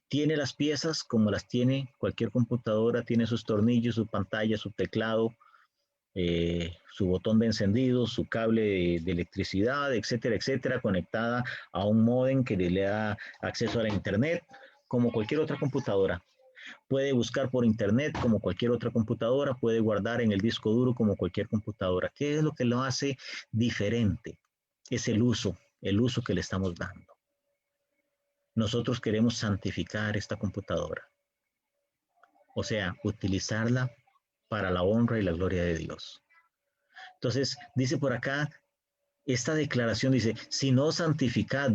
Tiene las piezas como las tiene cualquier computadora, tiene sus tornillos, su pantalla, su teclado, su botón de encendido, su cable de electricidad, etcétera, etcétera, conectada a un módem que le da acceso a la internet, como cualquier otra computadora. Puede buscar por internet como cualquier otra computadora, puede guardar en el disco duro como cualquier computadora. ¿Qué es lo que lo hace diferente? Es el uso que le estamos dando. Nosotros queremos santificar esta computadora, o sea, utilizarla para la honra y la gloria de Dios. Entonces, dice por acá, esta declaración dice, si no santificad,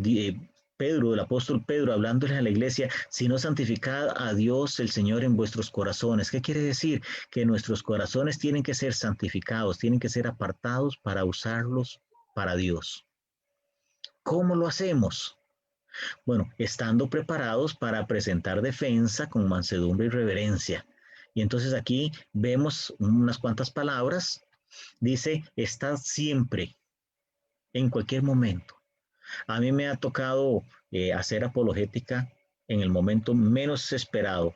Pedro, el apóstol Pedro, hablándole a la iglesia, si no santificad a Dios el Señor en vuestros corazones. ¿Qué quiere decir? Que nuestros corazones tienen que ser santificados, tienen que ser apartados para usarlos para Dios. ¿Cómo lo hacemos? Bueno, estando preparados para presentar defensa con mansedumbre y reverencia. Y entonces aquí vemos unas cuantas palabras. Dice, estad siempre, en cualquier momento. A mí me ha tocado hacer apologética en el momento menos esperado,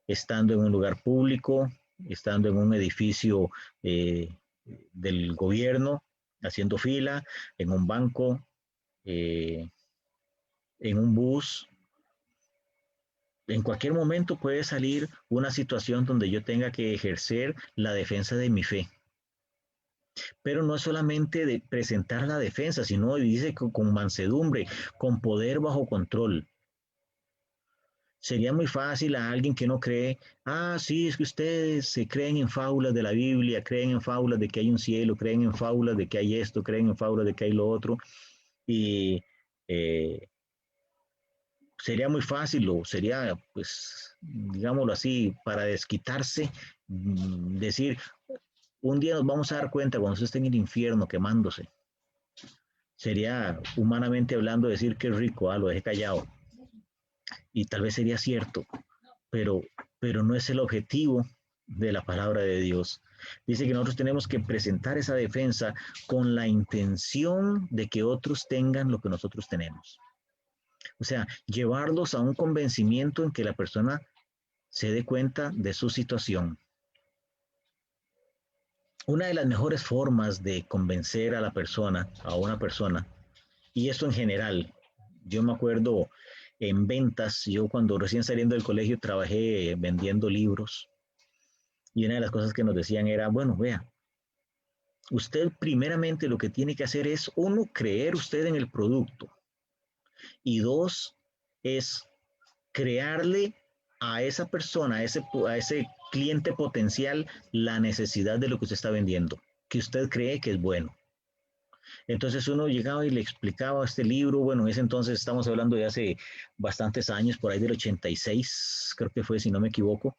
estando en un lugar público, estando en un edificio eh, del gobierno, haciendo fila, en un banco, eh, en un bus. En cualquier momento puede salir una situación donde yo tenga que ejercer la defensa de mi fe. Pero no es solamente de presentar la defensa, sino dice con mansedumbre, con poder bajo control. Sería muy fácil a alguien que no cree, sí, es que ustedes se creen en fábulas de la Biblia, creen en fábulas de que hay un cielo, creen en fábulas de que hay esto, creen en fábulas de que hay lo otro, y eh, sería muy fácil, o sería, pues, digámoslo así, para desquitarse, decir, un día nos vamos a dar cuenta cuando usted esté en el infierno quemándose. Sería, humanamente hablando, decir que es rico, lo dejé callado. Y tal vez sería cierto, pero, pero no es el objetivo de la palabra de Dios. Dice que nosotros tenemos que presentar esa defensa con la intención de que otros tengan lo que nosotros tenemos. O sea, llevarlos a un convencimiento en que la persona se dé cuenta de su situación. Una de las mejores formas de convencer a la persona, a una persona, y esto en general, yo me acuerdo en ventas, yo cuando recién saliendo del colegio trabajé vendiendo libros y una de las cosas que nos decían era, bueno, vea, usted primeramente lo que tiene que hacer es, uno, creer usted en el producto y dos, es crearle a esa persona, a ese cliente potencial, la necesidad de lo que usted está vendiendo, que usted cree que es bueno. Entonces uno llegaba y le explicaba este libro, bueno, en ese entonces estamos hablando de hace bastantes años, por ahí del 86, creo que fue, si no me equivoco,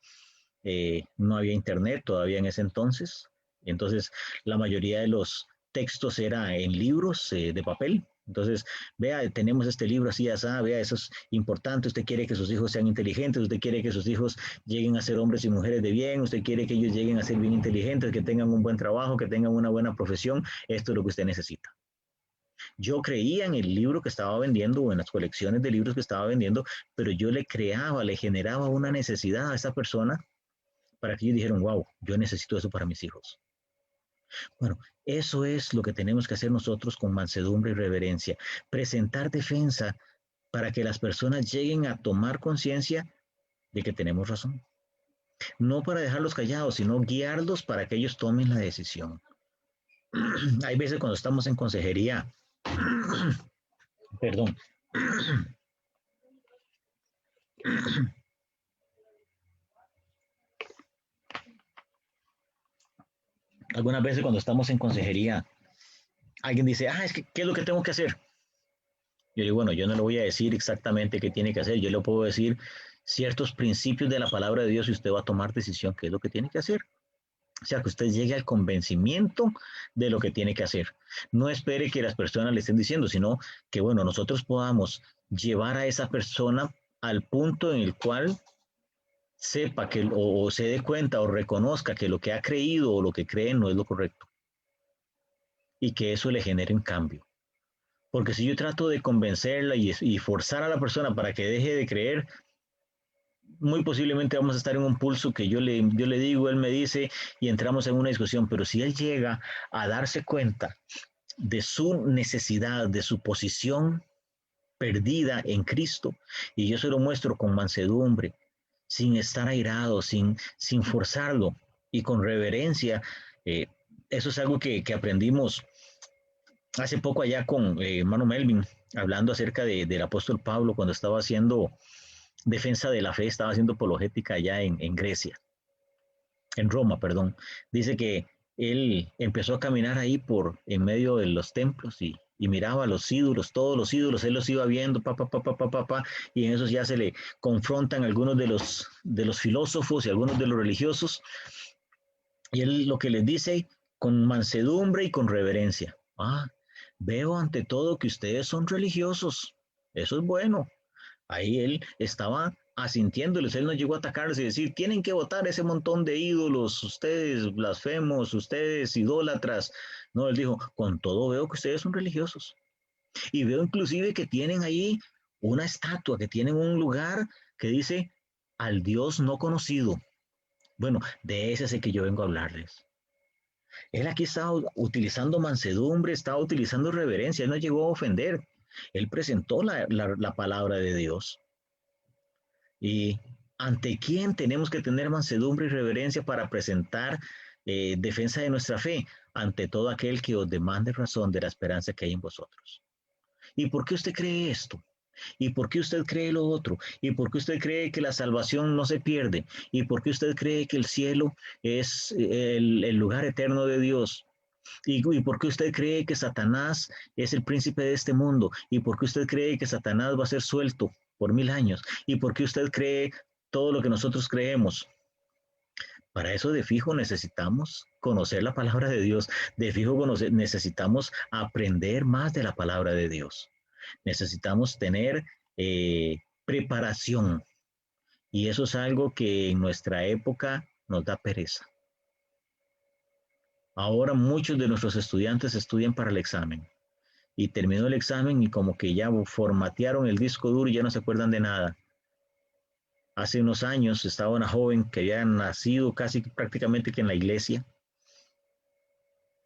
no había internet todavía en ese entonces, entonces la mayoría de los textos era en libros de papel. Entonces, vea, tenemos este libro así, así, vea, eso es importante, usted quiere que sus hijos sean inteligentes, usted quiere que sus hijos lleguen a ser hombres y mujeres de bien, usted quiere que ellos lleguen a ser bien inteligentes, que tengan un buen trabajo, que tengan una buena profesión, esto es lo que usted necesita. Yo creía en el libro que estaba vendiendo o en las colecciones de libros que estaba vendiendo, pero yo le creaba, le generaba una necesidad a esa persona para que ellos dijeran, wow, yo necesito eso para mis hijos. Bueno, eso es lo que tenemos que hacer nosotros con mansedumbre y reverencia, presentar defensa para que las personas lleguen a tomar conciencia de que tenemos razón. No para dejarlos callados, sino guiarlos para que ellos tomen la decisión. Hay veces cuando estamos en consejería, perdón, algunas veces cuando estamos en consejería, alguien dice, es que, ¿qué es lo que tengo que hacer? Yo digo, bueno, yo no le voy a decir exactamente qué tiene que hacer, yo le puedo decir ciertos principios de la palabra de Dios y usted va a tomar decisión qué es lo que tiene que hacer. O sea, que usted llegue al convencimiento de lo que tiene que hacer. No espere que las personas le estén diciendo, sino que, bueno, nosotros podamos llevar a esa persona al punto en el cual sepa que o se dé cuenta o reconozca que lo que ha creído o lo que cree no es lo correcto y que eso le genere un cambio. Porque si yo trato de convencerla y forzar a la persona para que deje de creer, muy posiblemente vamos a estar en un pulso que yo le digo, él me dice y entramos en una discusión, pero si él llega a darse cuenta de su necesidad, de su posición perdida en Cristo, y yo se lo muestro con mansedumbre, sin estar airado, sin forzarlo y con reverencia, eh, eso es algo que aprendimos hace poco allá con hermano Melvin, hablando acerca del apóstol Pablo cuando estaba haciendo defensa de la fe, estaba haciendo apologética allá en Grecia, en Roma, perdón. Dice que él empezó a caminar ahí por en medio de los templos y miraba los ídolos, todos los ídolos, él los iba viendo, y en esos ya se le confrontan algunos de los filósofos y algunos de los religiosos, y él lo que les dice con mansedumbre y con reverencia, veo ante todo que ustedes son religiosos, eso es bueno. Ahí él estaba asintiéndoles, él no llegó a atacarles y decir, tienen que votar ese montón de ídolos, ustedes blasfemos, ustedes idólatras. No, él dijo, con todo veo que ustedes son religiosos. Y veo inclusive que tienen ahí una estatua, que tienen un lugar que dice, al Dios no conocido. Bueno, de ese es el que yo vengo a hablarles. Él aquí estaba utilizando mansedumbre, estaba utilizando reverencia, él no llegó a ofender. Él presentó la palabra de Dios. ¿Y ante quién tenemos que tener mansedumbre y reverencia para presentar defensa de nuestra fe? Ante todo aquel que os demande razón de la esperanza que hay en vosotros. ¿Y por qué usted cree esto? ¿Y por qué usted cree lo otro? ¿Y por qué usted cree que la salvación no se pierde? ¿Y por qué usted cree que el cielo es el lugar eterno de Dios? ¿Y por qué usted cree que Satanás es el príncipe de este mundo? ¿Y por qué usted cree que Satanás va a ser suelto por 1000 años? ¿Y por qué usted cree todo lo que nosotros creemos? Para eso de fijo necesitamos conocer la palabra de Dios, de fijo necesitamos aprender más de la palabra de Dios. Necesitamos tener preparación y eso es algo que en nuestra época nos da pereza. Ahora muchos de nuestros estudiantes estudian para el examen y terminó el examen y como que ya formatearon el disco duro y ya no se acuerdan de nada. Hace unos años estaba una joven que había nacido casi prácticamente que en la iglesia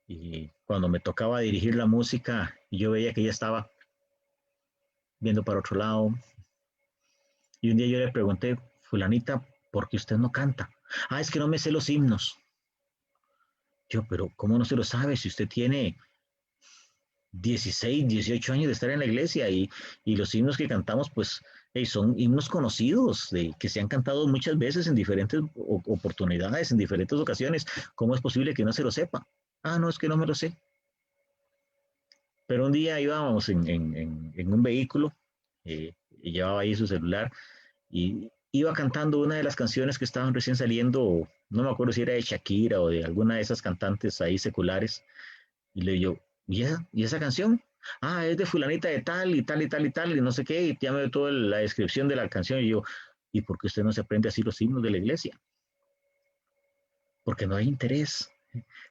y cuando me tocaba dirigir la música yo veía que ella estaba viendo para otro lado y un día yo le pregunté, fulanita, ¿por qué usted no canta? Es que no me sé los himnos. Yo, pero ¿cómo no se lo sabe si usted tiene 16, 18 años de estar en la iglesia y los himnos que cantamos pues son himnos conocidos, que se han cantado muchas veces en diferentes oportunidades, en diferentes ocasiones? ¿Cómo es posible que no se lo sepa? No, es que no me lo sé. Pero un día íbamos en un vehículo y llevaba ahí su celular y iba cantando una de las canciones que estaban recién saliendo, no me acuerdo si era de Shakira o de alguna de esas cantantes ahí seculares, y le digo, ¿y esa canción? Es de fulanita de tal y tal y tal y tal y no sé qué, y ya me dio toda la descripción de la canción y yo, ¿y por qué usted no se aprende así los himnos de la iglesia? Porque no hay interés,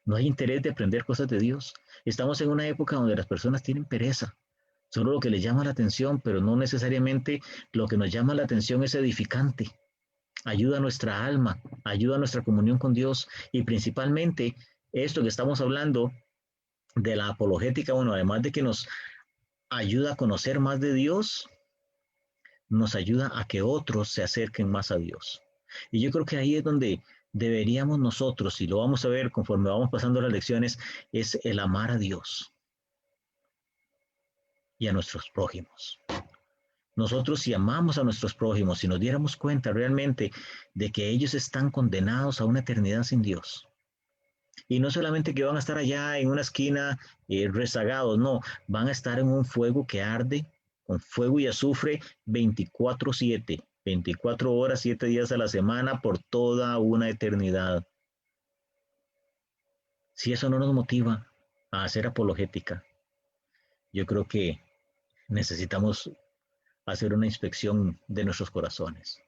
no hay interés de aprender cosas de Dios. Estamos en una época donde las personas tienen pereza, solo lo que les llama la atención, pero no necesariamente lo que nos llama la atención es edificante. Ayuda a nuestra alma, ayuda a nuestra comunión con Dios y principalmente esto que estamos hablando de la apologética, bueno, además de que nos ayuda a conocer más de Dios, nos ayuda a que otros se acerquen más a Dios. Y yo creo que ahí es donde deberíamos nosotros, y lo vamos a ver conforme vamos pasando las lecciones, es el amar a Dios y a nuestros prójimos. Nosotros si amamos a nuestros prójimos, si nos diéramos cuenta realmente de que ellos están condenados a una eternidad sin Dios, y no solamente que van a estar allá en una esquina rezagados, no, van a estar en un fuego que arde, con fuego y azufre 24/7, 24 horas, 7 días a la semana por toda una eternidad. Si eso no nos motiva a hacer apologética, yo creo que necesitamos hacer una inspección de nuestros corazones.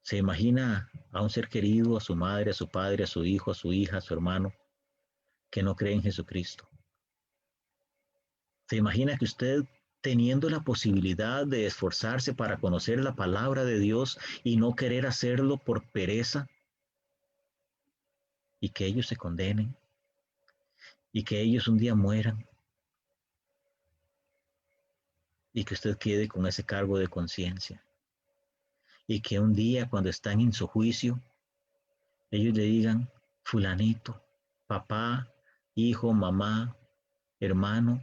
¿Se imagina a un ser querido, a su madre, a su padre, a su hijo, a su hija, a su hermano, que no cree en Jesucristo? ¿Se imagina que usted teniendo la posibilidad de esforzarse para conocer la palabra de Dios y no querer hacerlo por pereza y que ellos se condenen y que ellos un día mueran y que usted quede con ese cargo de conciencia y que un día cuando están en su juicio ellos le digan, fulanito, papá, hijo, mamá, hermano,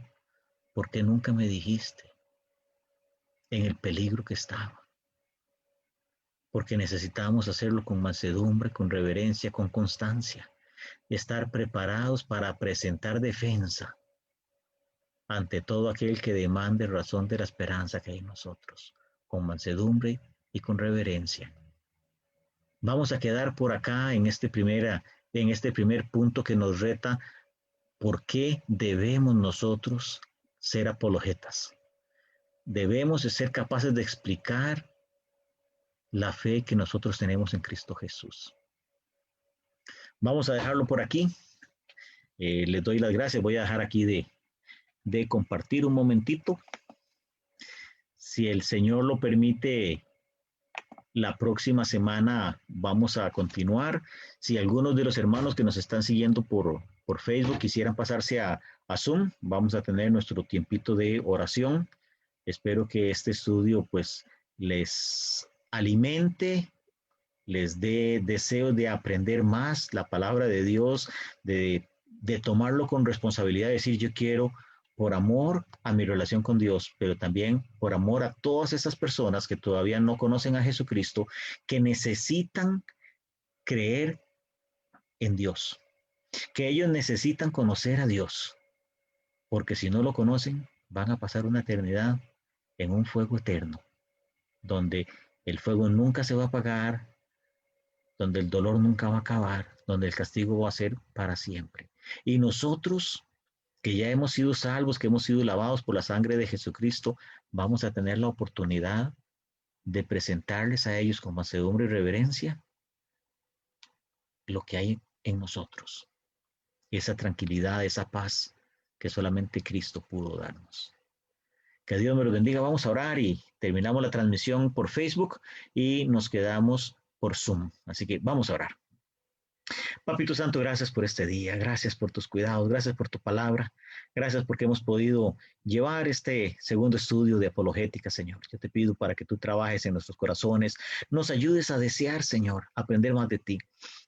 ¿por qué nunca me dijiste en el peligro que estaba? Porque necesitamos hacerlo con mansedumbre, con reverencia, con constancia, estar preparados para presentar defensa ante todo aquel que demande razón de la esperanza que hay en nosotros, con mansedumbre y con reverencia. Vamos a quedar por acá en este primer punto que nos reta por qué debemos nosotros ser apologetas. Debemos de ser capaces de explicar la fe que nosotros tenemos en Cristo Jesús. Vamos a dejarlo por aquí. Les doy las gracias. Voy a dejar aquí de compartir un momentito. Si el Señor lo permite, la próxima semana vamos a continuar. Si algunos de los hermanos que nos están siguiendo por Facebook quisieran pasarse a Zoom, vamos a tener nuestro tiempito de oración. Espero que este estudio pues les alimente, les dé deseo de aprender más la palabra de Dios, de tomarlo con responsabilidad, de decir yo quiero por amor a mi relación con Dios, pero también por amor a todas esas personas que todavía no conocen a Jesucristo, que necesitan creer en Dios, que ellos necesitan conocer a Dios, porque si no lo conocen, van a pasar una eternidad en un fuego eterno, donde el fuego nunca se va a apagar, donde el dolor nunca va a acabar, donde el castigo va a ser para siempre. Y nosotros, que ya hemos sido salvos, que hemos sido lavados por la sangre de Jesucristo, vamos a tener la oportunidad de presentarles a ellos con mansedumbre y reverencia lo que hay en nosotros, esa tranquilidad, esa paz que solamente Cristo pudo darnos. Que Dios me los bendiga. Vamos a orar y terminamos la transmisión por Facebook y nos quedamos por Zoom. Así que vamos a orar. Papito Santo, gracias por este día, gracias por tus cuidados, gracias por tu palabra, gracias porque hemos podido llevar este segundo estudio de apologética, Señor. Yo te pido para que tú trabajes en nuestros corazones, nos ayudes a desear, Señor, aprender más de ti.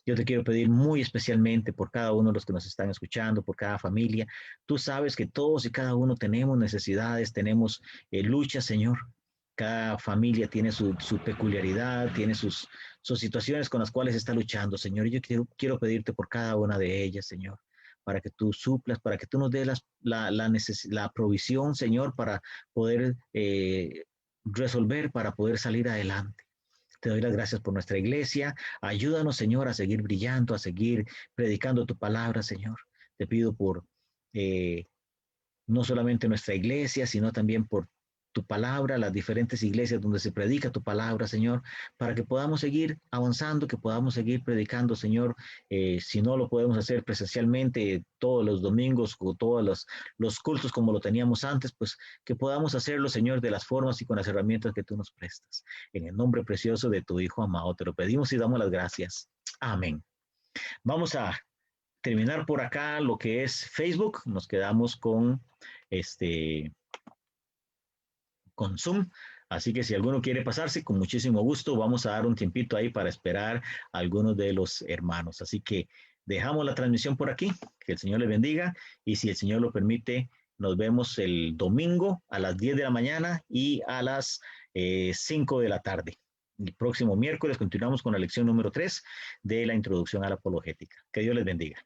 Yo te quiero pedir muy especialmente por cada uno de los que nos están escuchando, por cada familia. Tú sabes que todos y cada uno tenemos necesidades, tenemos luchas, Señor. Cada familia tiene su peculiaridad, tiene sus situaciones con las cuales está luchando, Señor. Y yo quiero pedirte por cada una de ellas, Señor, para que tú suplas, para que tú nos des la provisión, Señor, para poder resolver, para poder salir adelante. Te doy las gracias por nuestra iglesia. Ayúdanos, Señor, a seguir brillando, a seguir predicando tu palabra, Señor. Te pido por no solamente nuestra iglesia, sino también por tu palabra, las diferentes iglesias donde se predica tu palabra, Señor, para que podamos seguir avanzando, que podamos seguir predicando, Señor. Si no lo podemos hacer presencialmente todos los domingos o todos los cultos como lo teníamos antes, pues que podamos hacerlo, Señor, de las formas y con las herramientas que tú nos prestas. En el nombre precioso de tu Hijo amado, te lo pedimos y damos las gracias. Amén. Vamos a terminar por acá lo que es Facebook. Nos quedamos con con Zoom. Así que si alguno quiere pasarse, con muchísimo gusto, vamos a dar un tiempito ahí para esperar a algunos de los hermanos. Así que dejamos la transmisión por aquí. Que el Señor les bendiga y si el Señor lo permite, nos vemos el domingo a las 10 de la mañana y a las 5 de la tarde. El próximo miércoles continuamos con la lección número 3 de la introducción a la apologética. Que Dios les bendiga.